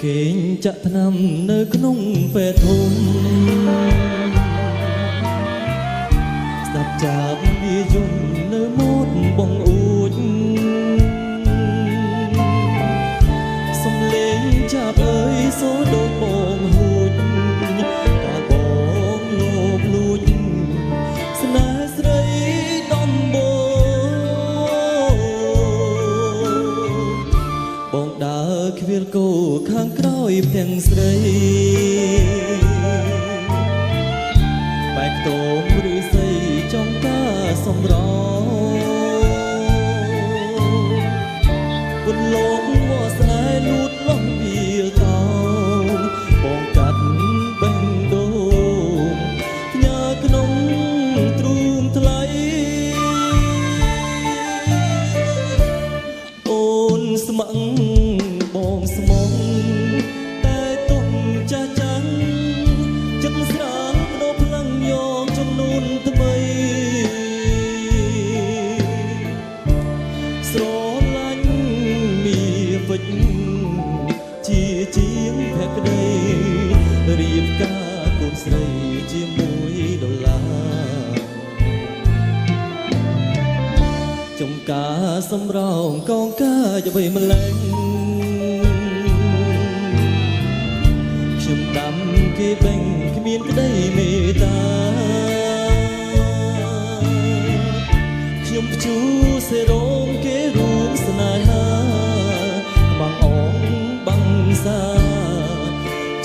គេងចាក់ថ្នាំនៅក្នុងពេលធំស្ដាប់ចាប់វាយំនៅមាត់បងអួចសំលេងចាប់អើយសូដូចបងហួចតើបងលោបលួចស្នេហ៍ស្រីដំបងដើរខ្វៀលគោខាងក្រោយផ្ទាំងស្រីបែកខ្ទមឬស័យចង់ការសម្រពុនលោកវ៉ាស្នេហ៍លូតលាស់វាកោបងកាត់បេះដូងផ្ញើក្នុងទ្រូងថ្លៃអូនស្មឹងបងស្មងតែទុំចាស់ចាំងចិត្តស្រាលបដូរផ្លាំងយកចំនួនថ្មីស្រឡាញ់មានវិចជាជាងភក្តីរៀបការកូនស្រីជាមួយដុល្លារចំការសម្រោងកងការយកបីម្លែងខ្ញុំដាំគេបេងគ្មានក្តីមេត្តាខ្ញុំព្យូសេរោមគេរួមស្នេហាបាំងអងបាំងសា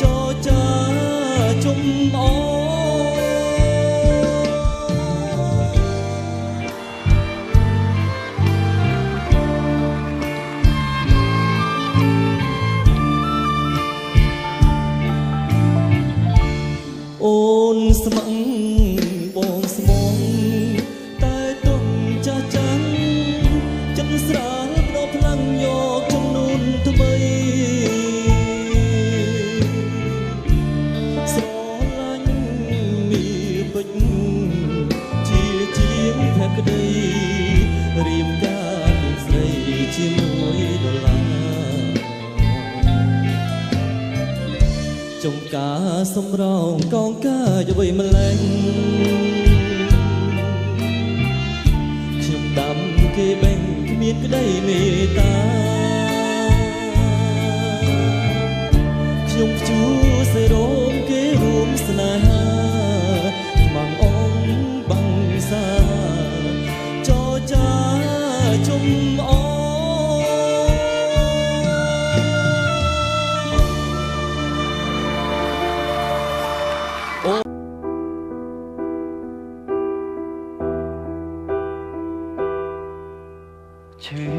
ចរចាជុំអអូនស្មឹងបងស្មងតែទុំចាស់ចាំងចិត្តស្រាលបដូរផ្លាំងយកចំនួនថ្មីស្រឡាញ់មានពេចជាជាងភក្តីរៀបការកូនស្រីជាមួយដុល្លារចំការសម្រោងកងការយកបីម្លែងខ្ញុំដាំគេបេងគ្មានក្តីមេត្តាខ្ញុំព្យូសេរោមគេរួមស្នេហាខ្មាំងអងបាំងសាចរចាជុំអឈឺ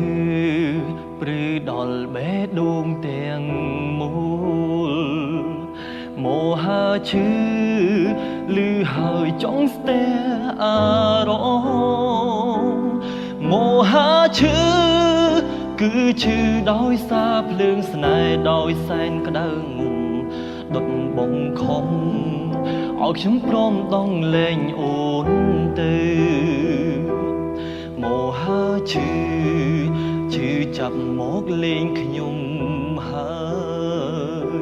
ព្រឺដល់បេះដូងទាំងមូលមោហាឈឺលឺហើយចង់ស្ទះអារម្មណ៍មោហាឈឺគឺឈឺដោយសារភ្លើងស្នេហ៍ដោយសែនក្តៅងុំដុតបងខំឲ្យខ្ញុំព្រមដងលែងអូនទៅមោហាឈឺចាប់មកលេងខ្ញុំហើ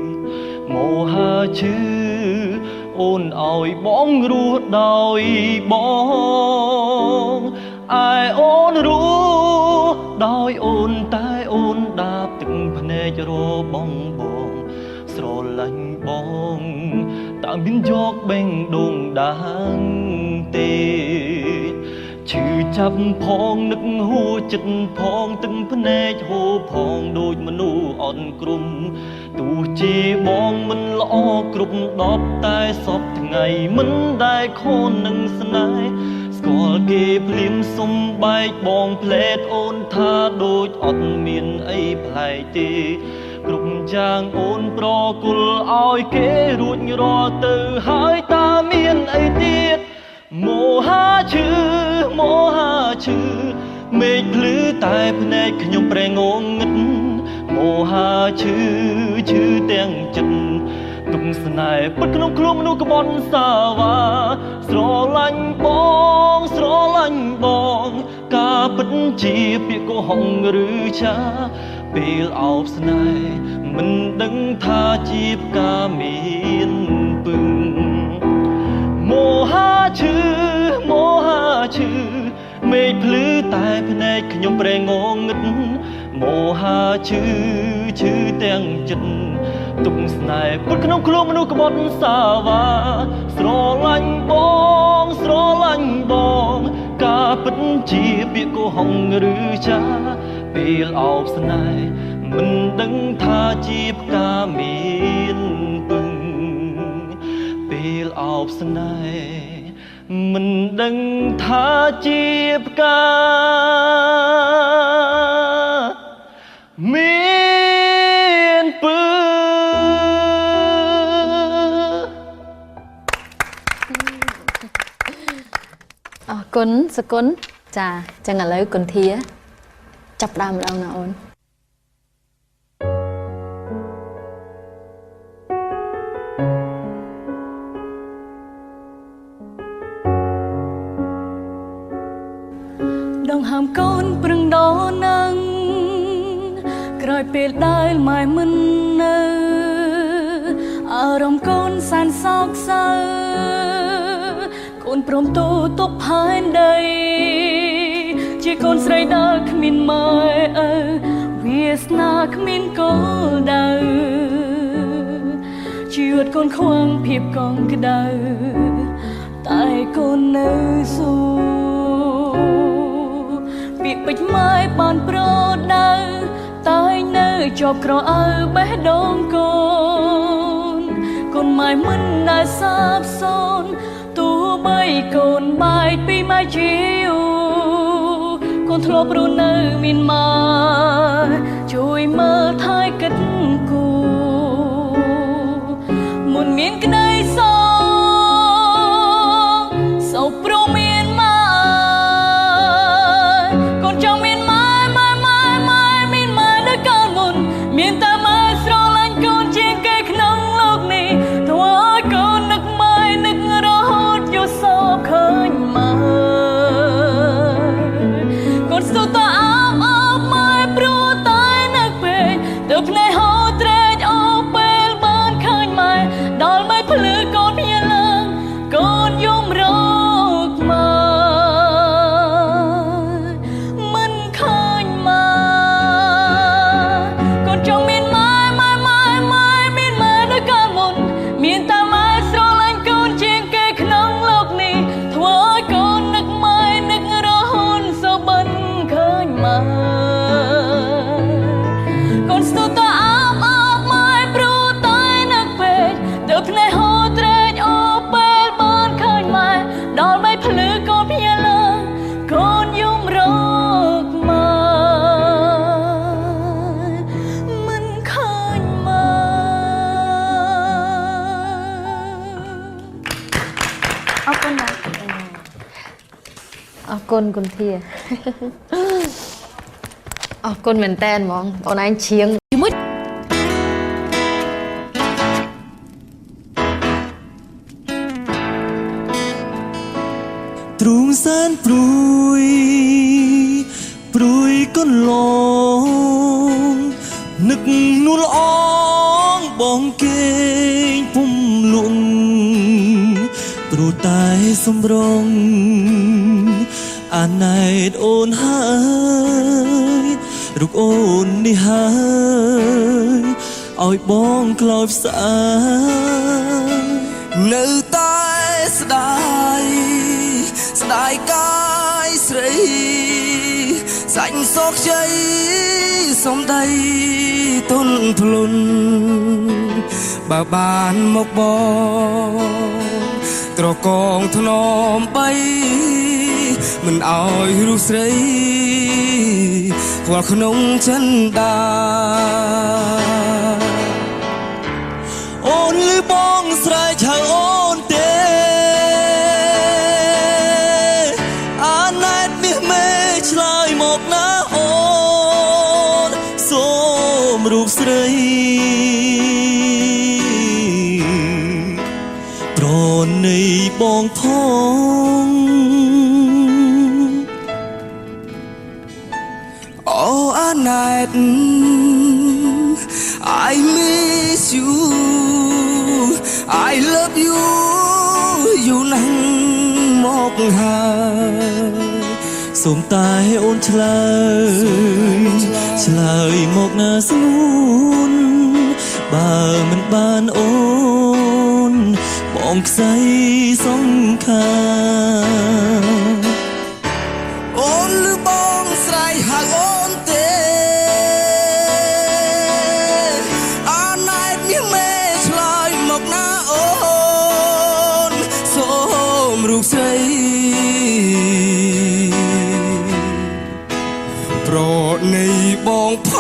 យមោហាឈឺអូនឲ្យបងរស់ដោយបងឯអូនរស់ដោយអូនតែអូនដាបទឹកភ្នែករបងស្រឡាញ់បងតើមានយកបេះដូងដាងទេឈឺចាប់ផងនឹកហួចិត្តផងទឹកភ្នែកហូរផងដូចមនុស្សអន់គ្រំទោះជាបងមិនល្អគ្រប់10តែសពថ្ងៃមិនដែលខូននឹងស្នេហ៍ស្គាល់គេភ្លាមសំបែកបងផ្លែតអូនថាដូចអត់មានអីប្លែកទេគ្រប់យ៉ាងអូនប្រគល់ឲ្យគេរួចរាល់ទៅហើយតាមានអីទៀតមោហាឈឺមោហាឈឺមេឃភ្លឺតែភ្នែកខ្ញុំប្រេងងងឹតមោហាឈឺឈឺទាំងចិត្តទុកស្នេហ៍ពិតក្នុងខ្លួនមនុស្សក្បន់សាវ៉ាស្រឡាញ់បងស្រឡាញ់បងការពិតជាពាក្យកុហកឬចាពេលអោបស្នេហ៍ មិនដឹងថាជាផ្កាមានពឹងមហាឈឺមហាឈឺមេឃភ្លឺតែភ្នែកខ្ញុំប្រេងងងឹតមហាឈឺឈឺទាំងចិត្តទុកស្នេហ៍ពុតក្នុងខ្លួនមនុស្សក្បត់សាវ៉ាស្រឡាញ់បងស្រឡាញ់បងការពិតជាពាក្យកុហកឬចាពេលអោបស្នេហ៍មិនដឹងថាជាផ្កាមានពឹងពេលអោបស្នេហ៍មិនដឹងថាជាផ្កាមានពឹងអរគុណសគុណចាចឹងឥឡូវគុនធាចាប់ដើមម្ដងណាអូនដងហើមកូនប្រឹងដោនឹងក្រោយពេលដែលម៉ែមិននៅអារម្មណ៍កូនសានសោកសៅកូនព្រមទូទប់ផែនដីជាកូនស្រីដែលគ្មានម៉ែវាសនាគ្មានគោលដៅជីវិតកូនខ្វងភាពកងក្ដៅតែកូននៅស៊ូពាក្យពេចន៍ម៉ែបានប្រដៅតែនៅជាប់ក្រអៅបេះដូងកូនកូនម៉ែមិនដែលសាបសូន្យទោះបីកូនបែកពីម៉ែជាយូរកូនធ្លាប់រស់នៅមានម៉ែជួយមើលថែកិត្តគូមុនមានក្តីសោកព្រមមានម៉ែមានតែម៉ែស្រឡាញ់កូនជាងគេក្នុងលោកនេះធ្វើឲ្យកូននឹកម៉ែនឹករហូតយល់សោកឃើញម៉ែកូនស្ទុះតអបម៉ែព្រោះតែនឹកពេកទើបភ្នែកហូរត្រេកអូពេលបានឃើញម៉ែដល់ម៉ែភ្លឺកូនភ្ញាឡើងកូនយំរកម៉ែមិនឃើញម៉ែកូនចង់មានមានតែម៉ែស្រឡាញ់កូនជាងគេក្នុងលោកនេះធ្វើឲ្យកូននឹកម៉ែនឹករហូតសូបិនឃើញម៉ែកូនស្ទុះតអបម៉ែព្រោះតែនឹកពេកទើបភ្នែកហូរត្រេកអូពេលបានឃើញម៉ែដល់ម៉ែភ្លឺកូនភ្ញាឡើងកូនយំរកម៉ែមិនឃើញម៉ែអរគុណណាស់អរគុណគុនធាអរគុណមែនតើហ្មងបងឯងឈៀងមួយទ្រូងសែនព្រួយព្រួយកូនឡងនឹកនួលអងបងគេងពុំលួងព្រោះតែសម្រងអាណែតអូនហើយរូបអូននេះហើយឲ្យបងក្លោយផ្សានៅតែស្ដាយកាយស្រីសាច់សោកជ័យសំដីទុនធ្លុនបើបានមកបងត្រកងធ្នមបីមិនឲ្យរូបស្រីខ្វល់ក្នុងចិនដាអូនលឺបងស្រែកហៅអូនទេអាណែតមាសមេឆ្លើយមកណាអូនសូមរូបស្រីប្រណីបងផងអូអាណែត I miss you I love you យូរណាស់មកហើយសូមតែអូនឆ្លើយមកណាស្ងួនបើមិនបានអូនបងខ្សែសង្ខាអូនឬបងស្រ័យហៅអូនទេអណែតមាសមេឆ្លើយមកណាអូនសូមរូបស្រីប្រណីបងផង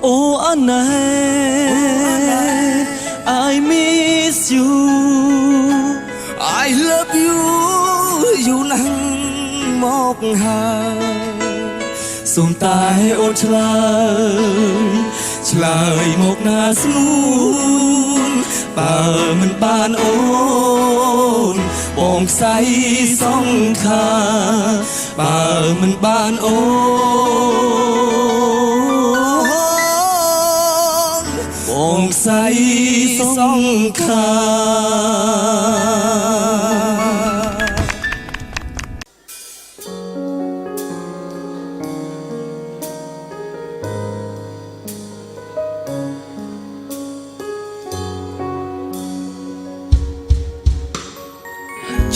អូអណែត I miss you I love you យូរណាស់មកហើយសូមតែអូនឆ្លើយមកណាស្ងួនបើមិនបានអូនបងខ្សែសង្ខាបើមិនបានអូនបងខ្សែសង្ខា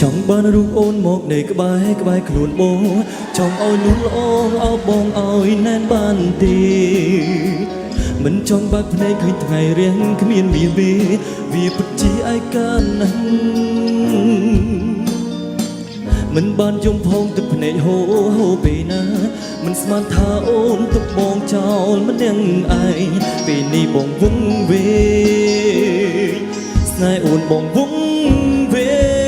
ចង់បានរូបអូនមកនៃក្បែរខ្លួនបងចង់ឲ្យលូនល្អអោបបងឲ្យណែនបានទេមិនចង់បាក់ភ្នែកឃើញថ្ងៃរៀងគ្មានវាពិតជាឯកាណាស់មិនបានយំផងទឹកភ្នែកហូរពេលណាមិនស្មានថាអូនទុកបងចោលមិននឹងឯងពេលនេះបងវង្វេងស្នេហ៍អូនបងវង្វេង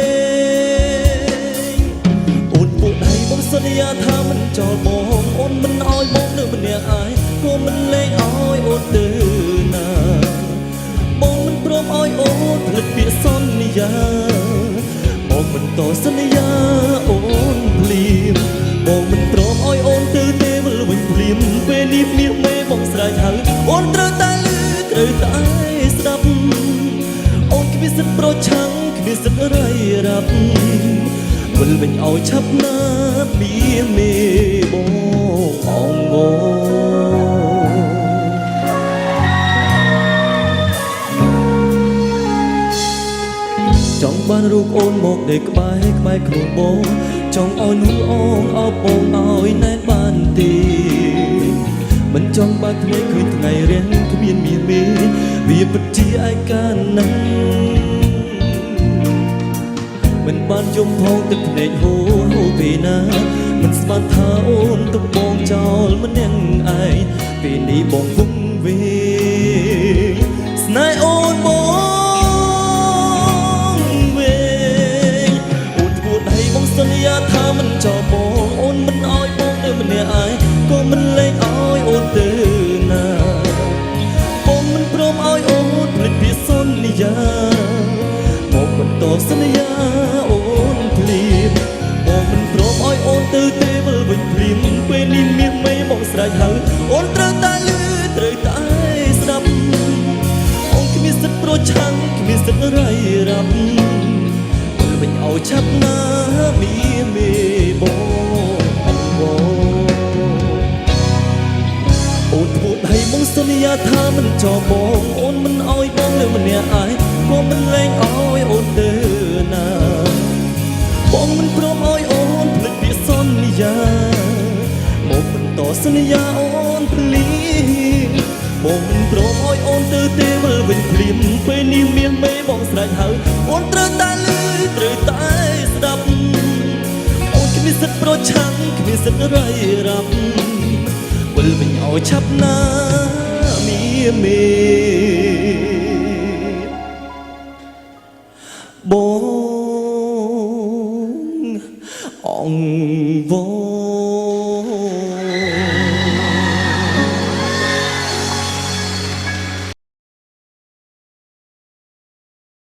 សន្យាថាមិនចោលបងអូនមិនឲ្យបងនៅម្នាក់ឯងក៏មិនលែងឲ្យអូនទៅណាបងមិនព្រមឲ្យអូនផ្លិចពាក្យសន្យាបងមិនតសន្យាអូនភ្លាមបងមិនព្រមឲ្យអូនទៅទេវិលវិញភ្លាមពេលនេះមាសមេបងស្រែកហៅអូនត្រូវតែលឺត្រូវតែស្ដាប់អូនគ្មានសិទ្ធិប្រឆាំងគ្មានសិទ្ធិរៃរ៉ាប់វិលវិញឲ្យឆាប់ណាពីមេបងអងងចង់បានរូបអូនមកនៅក្បែរខ្លួនបងចង់ឲ្យនួនអូនអោបបងឲ្យណែនបានទេមិនចង់បាក់ភ្នែកឃើញថ្ងៃរៀងគ្មានមាសមេវាពិតជាឯកាណាស់មិនបានយំផងទឹកភ្នែកហូរពេលណាមិនស្មានថាអូនទុកបងចោលមិននឹងឯងពេលនេះបងវង្វេងស្នេហ៍អូនបងវេងអូនធ្វើដៃបងសន្យាថាមិនចោលបងអូនមិនឲ្យបងនៅម្នាក់ឯងក៏មិនលែងឲ្យអូនទៅណាបងមិនព្រមឲ្យអូនភ្លេចពាក្យសន្យាមកបន្តសន្យាអូនភ្លាមបងមិនព្រមឲ្យអូនទៅទេវិលវិញភ្លាមពេលនេះមាសមេបងស្រែកហៅអូនត្រូវតែលឺត្រូវតែស្ដាប់អូនគ្មានសិទ្ធិប្រឆាំងគ្មានសិទ្ធិរៃរ៉ាប់វិលវិញឲ្យឆាប់ណាមាសមេបងអូនធ្វើដៃបងសន្យាថាមិនចោលបងអូនមិនឲ្យបងនៅម្នាក់ឯងក៏មិនលែងឲ្យអូនទៅណាបងមិនព្រមឲ្យអូនភ្លេចពាក្យសន្យាមកបន្តសន្យាអូនភ្លាមបងមិនព្រមឲ្យអូនទៅទេវិលវិញភ្លាមពេលនេះមាសមេបងស្រែកហៅអូនត្រូវតែលឺត្រូវតែស្ដាប់អូនគ្មានសិទ្ធិប្រឆាំងគ្មានសិទ្ធិរៃរ៉ាប់វិលវិញឲ្យឆាប់ណាមាសមេ